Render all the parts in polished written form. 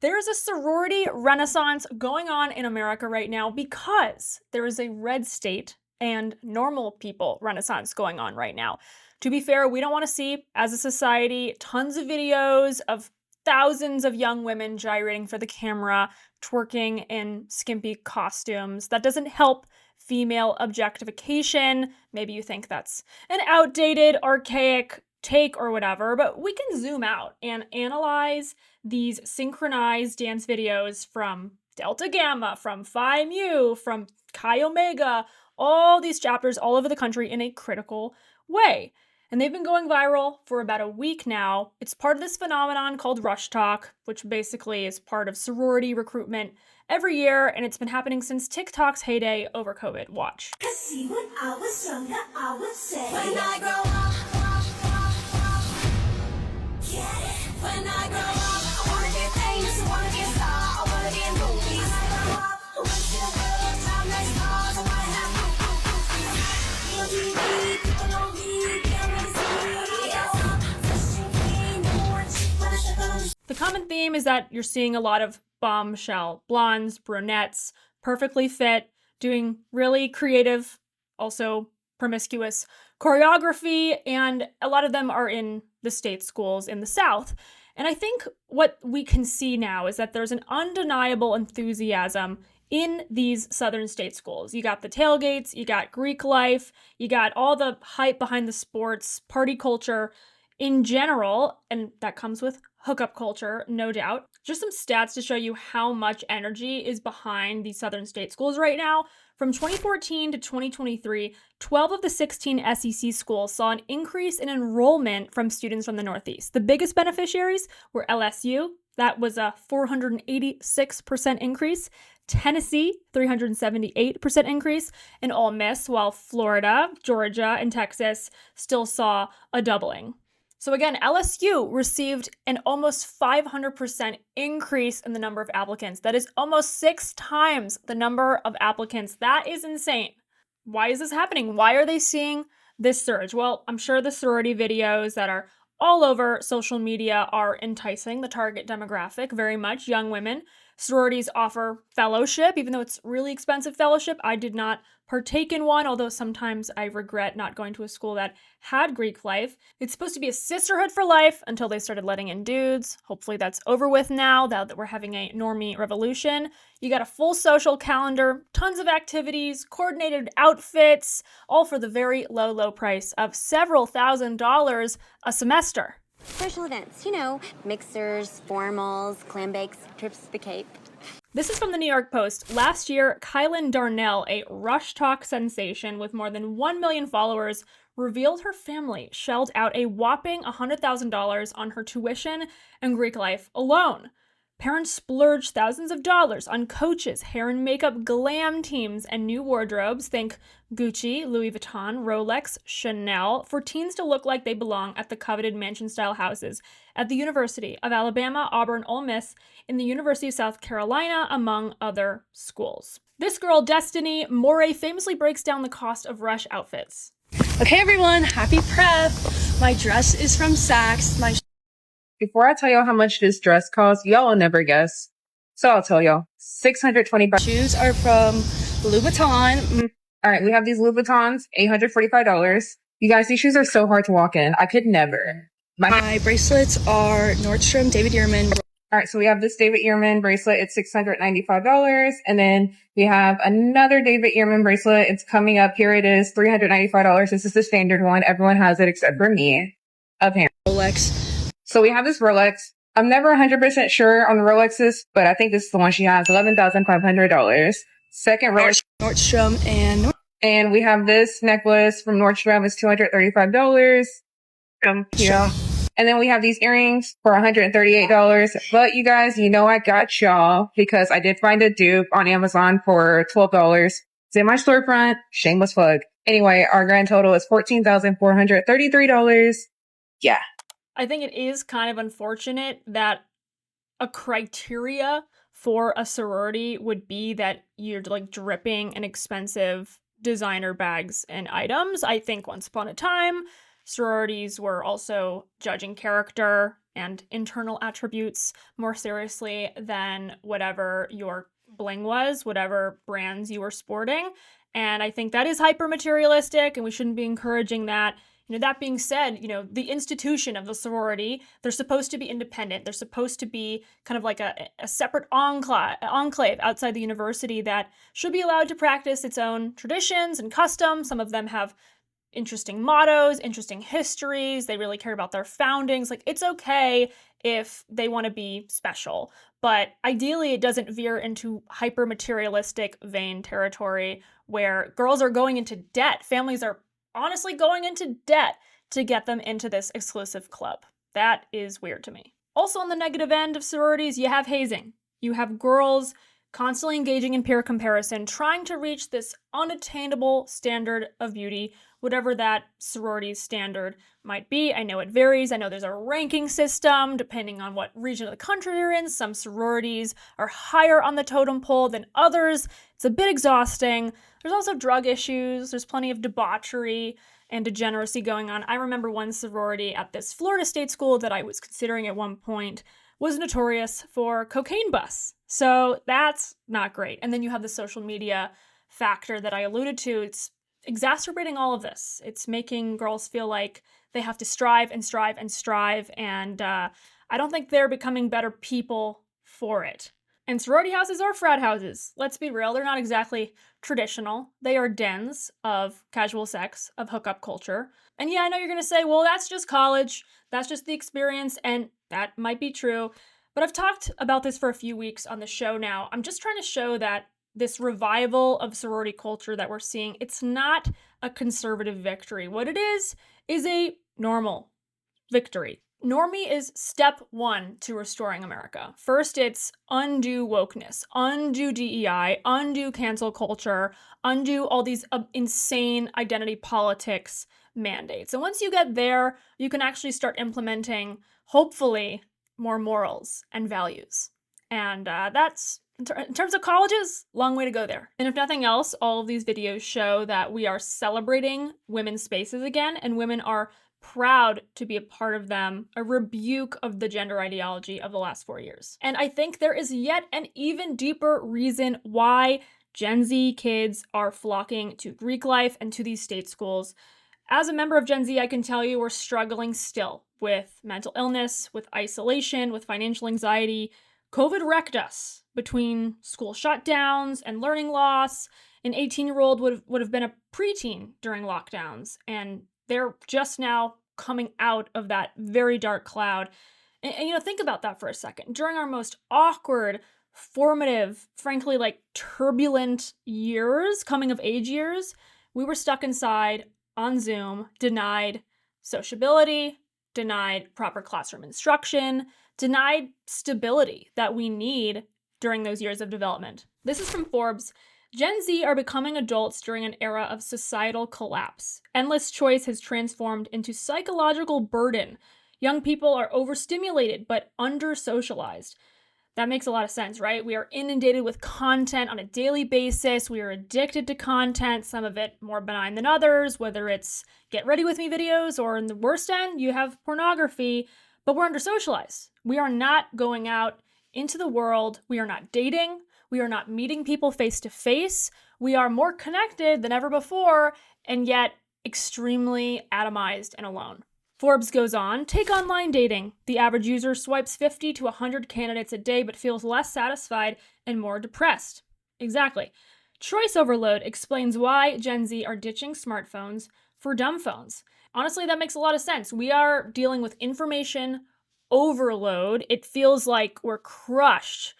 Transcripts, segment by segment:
There's a sorority renaissance going on in America right now because there is a red state and normal people renaissance going on right now. To be fair, we don't want to see, as a society, tons of videos of thousands of young women gyrating for the camera, twerking in skimpy costumes. That doesn't help female objectification. Maybe you think that's an outdated, archaic take or whatever, but we can zoom out and analyze these synchronized dance videos from Delta Gamma, from Phi Mu, from Chi Omega, all these chapters all over the country in a critical way. And they've been going viral for about a week now. It's part of this phenomenon called Rush Talk, which basically is part of sorority recruitment every year, and it's been happening since TikTok's heyday over COVID. Watch. See, when I was younger, I would say, when I grow up, get it. When I grow up, I wanna be famous, I wanna be a star, I wanna be in movies. When I grow up, I wanna see the world, drive nice cars, I wanna have TV, people know me, can't really see. Fresh and clean, no more cheap when I step on. The common theme is that you're seeing a lot of bombshell blondes, brunettes, perfectly fit, doing really creative, also promiscuous choreography, and a lot of them are in the state schools in the South. And I think what we can see now is that there's an undeniable enthusiasm in these Southern state schools. You got the tailgates, you got Greek life, you got all the hype behind the sports, party culture in general, and that comes with hookup culture, no doubt. Just some stats to show you how much energy is behind these Southern state schools right now. From 2014 to 2023, 12 of the 16 SEC schools saw an increase in enrollment from students from the Northeast. The biggest beneficiaries were LSU. That was a 486% increase. Tennessee, 378% increase. And Ole Miss, while Florida, Georgia, and Texas still saw a doubling. So again, LSU received an almost 500% increase in the number of applicants. That is almost 6 times the number of applicants. That is insane. Why is this happening? Why are they seeing this surge? Well, I'm sure the sorority videos that are all over social media are enticing the target demographic very much, young women. Sororities offer fellowship, even though it's really expensive fellowship. I did not partake in one, although sometimes I regret not going to a school that had Greek life. It's supposed to be a sisterhood for life until they started letting in dudes. Hopefully that's over with now that we're having a normie revolution. You got a full social calendar, tons of activities, coordinated outfits, all for the very low, low price of several $1,000s a semester. Social events, mixers, formals, clam bakes, trips to the Cape. This is from the New York Post. Last year, Kylan Darnell, a Rush Talk sensation with more than 1 million followers, revealed her family shelled out a whopping $100,000 on her tuition and Greek life alone. Parents splurged thousands of dollars on coaches, hair and makeup glam teams, and new wardrobes. Think Gucci, Louis Vuitton, Rolex, Chanel, for teens to look like they belong at the coveted mansion-style houses at the University of Alabama, Auburn, Ole Miss, in the University of South Carolina, among other schools. This girl, Destiny Moray, famously breaks down the cost of Rush outfits. Okay, everyone, happy prep. My dress is from Saks. Before I tell y'all how much this dress costs, y'all will never guess. So I'll tell y'all. $625. Shoes are from Louis Vuitton. All right, we have these Louis Vuittons, $845. You guys, these shoes are so hard to walk in. I could never. My bracelets are Nordstrom, David Yurman. All right, so we have this David Yurman bracelet. It's $695. And then we have another David Yurman bracelet. It's coming up. Here it is, $395. This is the standard one. Everyone has it except for me. Apparently. Rolex. So we have this Rolex. I'm never 100% sure on the Rolexes, but I think this is the one she has, $11,500. Second Rolex. Nordstrom and we have this necklace from Nordstrom. It's $235. Yeah. And then we have these earrings for $138. But you guys, I got y'all because I did find a dupe on Amazon for $12. It's in my storefront. Shameless plug. Anyway, our grand total is $14,433. Yeah. I think it is kind of unfortunate that a criteria for a sorority would be that you're like dripping in expensive designer bags and items. I think once upon a time, sororities were also judging character and internal attributes more seriously than whatever your bling was, whatever brands you were sporting. And I think that is hyper materialistic, and we shouldn't be encouraging that. That being said, the institution of the sorority, they're supposed to be independent. They're supposed to be kind of like a separate enclave outside the university that should be allowed to practice its own traditions and customs. Some of them have interesting mottos, interesting histories. They really care about their foundings. Like, it's okay if they want to be special, but ideally it doesn't veer into hyper materialistic, vain territory where girls are going into debt. Families are honestly going into debt to get them into this exclusive club. That is weird to me. Also, on the negative end of sororities, you have hazing. You have girls constantly engaging in peer comparison, trying to reach this unattainable standard of beauty, whatever that sorority standard might be. I know it varies. I know there's a ranking system depending on what region of the country you're in. Some sororities are higher on the totem pole than others. It's a bit exhausting. There's also drug issues. There's plenty of debauchery and degeneracy going on. I remember one sorority at this Florida state school that I was considering at one point was notorious for cocaine busts. So that's not great. And then you have the social media factor that I alluded to. It's exacerbating all of this. It's making girls feel like they have to strive and strive and strive. And I don't think they're becoming better people for it. And sorority houses are frat houses. Let's be real, they're not exactly traditional. They are dens of casual sex, of hookup culture. And yeah, I know you're going to say, well, that's just college. That's just the experience. And that might be true. But I've talked about this for a few weeks on the show now. I'm just trying to show that this revival of sorority culture that we're seeing, it's not a conservative victory. What it is a normal victory. Normie is step one to restoring America. First, it's undo wokeness, undo DEI, undo cancel culture, undo all these insane identity politics mandates. And once you get there, you can actually start implementing, hopefully, more morals and values. And that's, in terms of colleges, long way to go there. And if nothing else, all of these videos show that we are celebrating women's spaces again, and women are proud to be a part of them, a rebuke of the gender ideology of the last 4 years. And I think there is yet an even deeper reason why Gen Z kids are flocking to Greek life and to these state schools. As a member of Gen Z, I can tell you we're struggling still with mental illness, with isolation, with financial anxiety. COVID wrecked us between school shutdowns and learning loss. An 18-year-old would have been a preteen during lockdowns, and they're just now coming out of that very dark cloud. And think about that for a second. During our most awkward, formative, frankly, like turbulent years, coming of age years, we were stuck inside on Zoom, denied sociability, denied proper classroom instruction, denied stability that we need during those years of development. This is from Forbes. Gen Z are becoming adults during an era of societal collapse. Endless choice has transformed into psychological burden. Young people are overstimulated but under-socialized. That makes a lot of sense, right? We are inundated with content on a daily basis. We are addicted to content, some of it more benign than others, whether it's get ready with me videos or in the worst end, you have pornography, but we're under-socialized. We are not going out into the world. We are not dating. We are not meeting people face to face. We are more connected than ever before, and yet extremely atomized and alone. Forbes goes on, take online dating. The average user swipes 50 to 100 candidates a day, but feels less satisfied and more depressed. Exactly. Choice overload explains why Gen Z are ditching smartphones for dumb phones. Honestly, that makes a lot of sense. We are dealing with information overload. It feels like we're crushed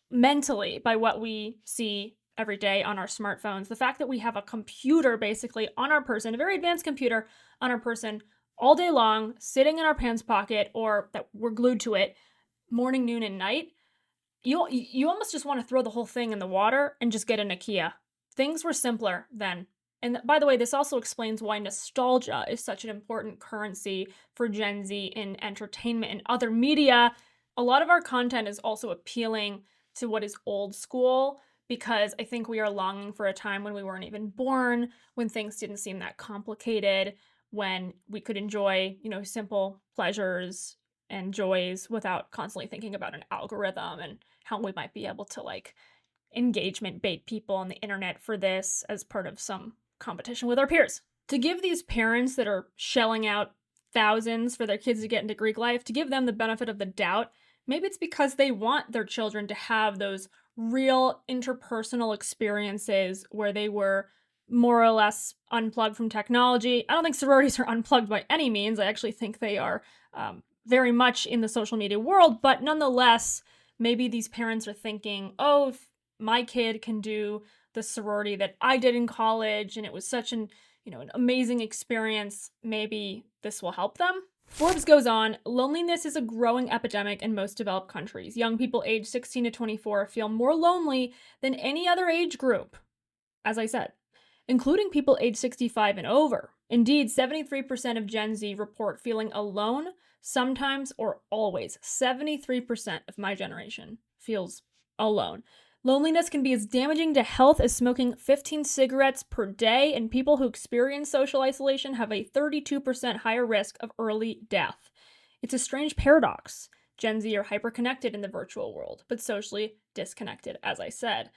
mentally by what we see every day on our smartphones. The fact that we have a computer basically on our person, a very advanced computer on our person all day long, sitting in our pants pocket, or that we're glued to it morning, noon, and night, you almost just want to throw the whole thing in the water and just get a Nokia. Things were simpler then. And by the way, this also explains why nostalgia is such an important currency for Gen Z in entertainment and other media. A lot of our content is also appealing to what is old school, because I think we are longing for a time when we weren't even born, when things didn't seem that complicated, when we could enjoy, simple pleasures and joys without constantly thinking about an algorithm and how we might be able to like engagement bait people on the internet for this as part of some competition with our peers. To give these parents that are shelling out thousands for their kids to get into Greek life, to give them the benefit of the doubt, maybe it's because they want their children to have those real interpersonal experiences where they were more or less unplugged from technology. I don't think sororities are unplugged by any means. I actually think they are very much in the social media world, but nonetheless, maybe these parents are thinking, oh, if my kid can do the sorority that I did in college and it was such an amazing experience, maybe this will help them. Forbes goes on, loneliness is a growing epidemic in most developed countries. Young people aged 16 to 24 feel more lonely than any other age group, as I said, including people aged 65 and over. Indeed, 73% of Gen Z report feeling alone, sometimes or always. 73% of my generation feels alone. Loneliness can be as damaging to health as smoking 15 cigarettes per day, and people who experience social isolation have a 32% higher risk of early death. It's a strange paradox. Gen Z are hyperconnected in the virtual world, but socially disconnected, as I said.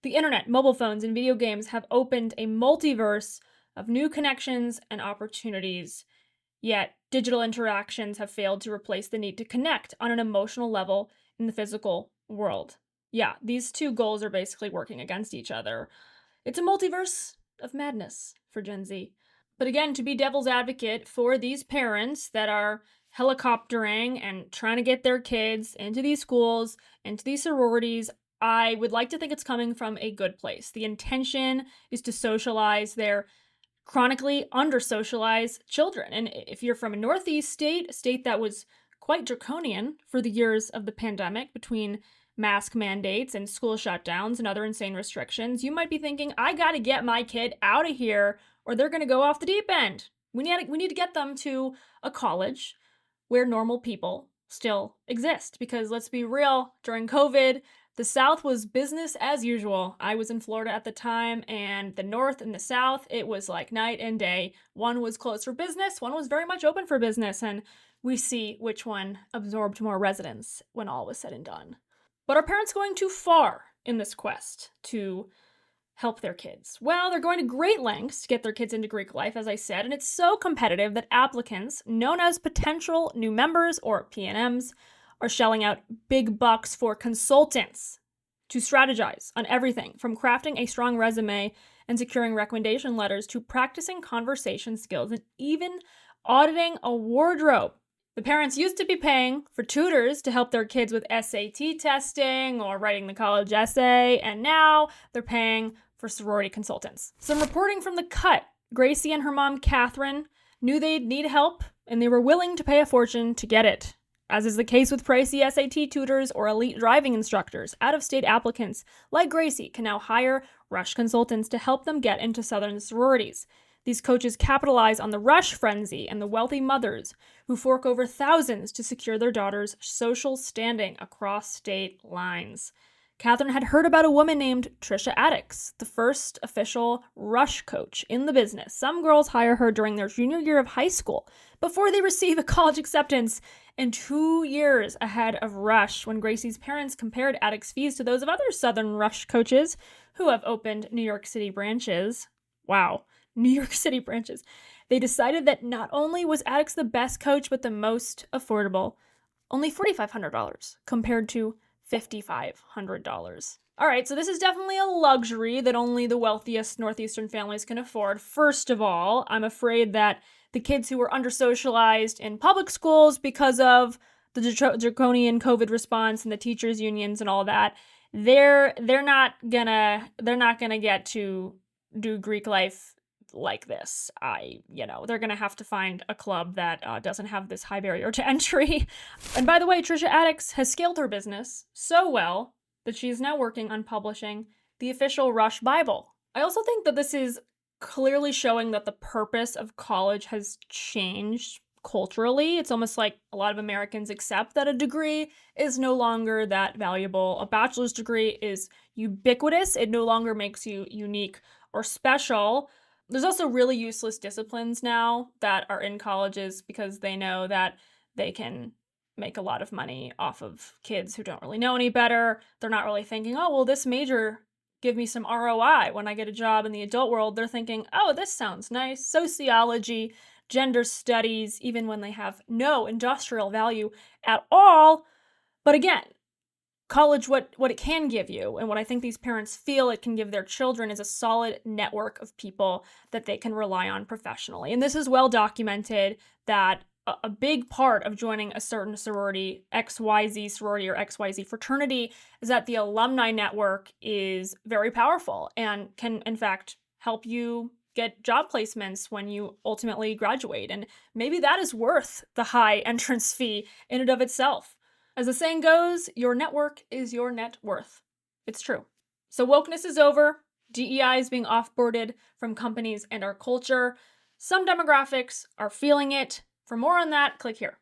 The internet, mobile phones, and video games have opened a multiverse of new connections and opportunities, yet digital interactions have failed to replace the need to connect on an emotional level in the physical world. Yeah, these two goals are basically working against each other. It's a multiverse of madness for Gen Z. But again, to be devil's advocate for these parents that are helicoptering and trying to get their kids into these schools, into these sororities, I would like to think it's coming from a good place. The intention is to socialize their chronically under-socialized children. And if you're from a Northeast state, a state that was quite draconian for the years of the pandemic between mask mandates and school shutdowns and other insane restrictions, you might be thinking, I gotta get my kid out of here or they're gonna go off the deep end. We need to get them to a college where normal people still exist. Because let's be real, during COVID, the South was business as usual. I was in Florida at the time, and the North and the South, it was like night and day. One was closed for business, one was very much open for business, and we see which one absorbed more residents when all was said and done. But are parents going too far in this quest to help their kids? Well, they're going to great lengths to get their kids into Greek life, as I said, and it's so competitive that applicants, known as potential new members or PNMs, are shelling out big bucks for consultants to strategize on everything from crafting a strong resume and securing recommendation letters to practicing conversation skills and even auditing a wardrobe. The parents used to be paying for tutors to help their kids with SAT testing or writing the college essay, and now they're paying for sorority consultants. Some reporting from The Cut. Gracie and her mom, Catherine, knew they'd need help, and they were willing to pay a fortune to get it. As is the case with pricey SAT tutors or elite driving instructors, out-of-state applicants like Gracie can now hire rush consultants to help them get into Southern sororities. These coaches capitalize on the rush frenzy and the wealthy mothers who fork over thousands to secure their daughter's social standing across state lines. Catherine had heard about a woman named Trisha Addix, the first official rush coach in the business. Some girls hire her during their junior year of high school before they receive a college acceptance, and 2 years ahead of Rush when Gracie's parents compared Addix fees to those of other Southern Rush coaches who have opened New York City branches. Wow, New York City branches. They decided that not only was Addix the best coach, but the most affordable. Only $4,500 compared to $5,500. All right, so this is definitely a luxury that only the wealthiest Northeastern families can afford. First of all, I'm afraid that the kids who were under-socialized in public schools because of the draconian COVID response and the teachers' unions and all that, they're not gonna get to do Greek life like this. They're gonna have to find a club that doesn't have this high barrier to entry. And by the way, Trisha Addix has scaled her business so well that she is now working on publishing the official Rush Bible. I also think that this is clearly showing that the purpose of college has changed culturally. It's almost like a lot of Americans accept that a degree is no longer that valuable. A bachelor's degree is ubiquitous. It no longer makes you unique or special. There's also really useless disciplines now that are in colleges because they know that they can make a lot of money off of kids who don't really know any better. They're not really thinking, oh, well, this major give me some ROI when I get a job in the adult world. They're thinking, oh, this sounds nice. Sociology, gender studies, even when they have no industrial value at all. But again, college, what it can give you, and what I think these parents feel it can give their children, is a solid network of people that they can rely on professionally. And this is well documented that a big part of joining a certain sorority, XYZ sorority or XYZ fraternity, is that the alumni network is very powerful and can, in fact, help you get job placements when you ultimately graduate. And maybe that is worth the high entrance fee in and of itself. As the saying goes, your network is your net worth. It's true. So wokeness is over. DEI is being offboarded from companies and our culture. Some demographics are feeling it. For more on that, click here.